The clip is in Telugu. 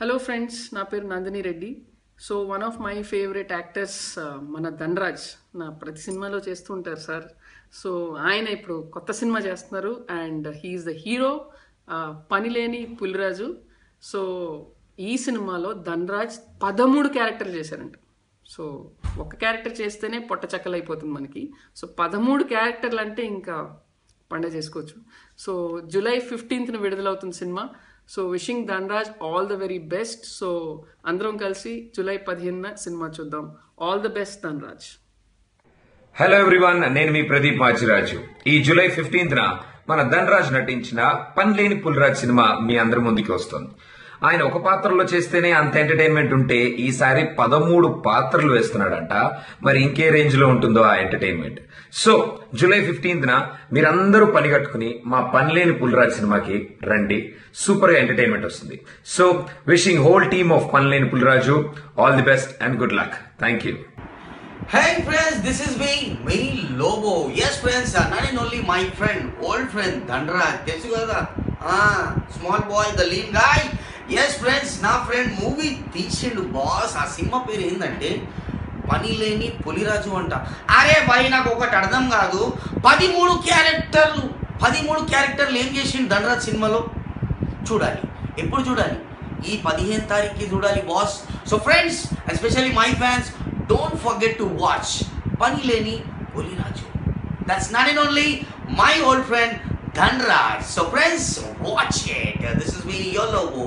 హలో ఫ్రెండ్స్, నా పేరు Nandini Reddy. So one of my favourite actors మన ధనరాజ్ నా ప్రతి సినిమాలో చేస్తూ ఉంటారు సార్. సో ఆయన ఇప్పుడు కొత్త సినిమా చేస్తున్నారు and he's the hero, Panileni Puliraju. So ఈ సినిమాలో ధనరాజ్ 13 క్యారెక్టర్లు చేశారంట. సో ఒక క్యారెక్టర్ చేస్తేనే పొట్ట చెక్కలైపోతుంది మనకి. సో 13 క్యారెక్టర్లు అంటే ఇంకా పండగ చేసుకోవచ్చు. సో జూలై 15th విడుదలవుతుంది cinema. So wishing Dhanraj all the very best. So అందరం కలిసి జూలై 15న సినిమా చూద్దాం. All the best Dhanraj. Hello everyone, నేను మీ ప్రదీప్ మాచిరాజు. ఈ జూలై 15న మన ధనరాజ్ నటించిన పనిలేని పులిరాజ్ సినిమా మీ అందరి ముందుకి వస్తుంది. ఆయన ఒక పాత్రలో చేస్తేనే అంత ఎంటర్టైన్మెంట్ ఉంటే ఈసారి 13 పాత్రలు వేస్తున్నాడంట. మరి ఇంకే రేంజ్ లో ఉంటుందో ఆ ఎంటర్టైన్మెంట్. సో జూలై 15న మీరందరూ పని కట్టుకుని మా పనిలేని పులిరాజ్ సినిమాకి రండి. సూపర్ గా ఎంటర్టైన్మెంట్ వస్తుంది. So wishing whole team of Panileni Puliraju all the best and good luck. Thank you. Hey friends, this is me Lobo. Yes friends, not only my friend, old friend Dhanraj. Telusu kada? Small boy, the lean guy. Yes friends, నా ఫ్రెండ్ మూవీ తీసిండు బాస్. ఆ సినిమా పేరు ఏంటంటే పనిలేని పులిరాజు అంట. అరే భయ్, నాకు ఒకటి అర్థం కాదు. 13 క్యారెక్టర్లు ఏం చేసిండు ధనరాజ్ సినిమాలో? చూడాలి. ఎప్పుడు చూడాలి? ఈ 15వ తారీఖుకి చూడాలి boss. So friends, especially my fans, don't forget to watch Panileni Puliraju. That's not only my old friend Dhanraj. So friends, watch it. This is me, your Lobo.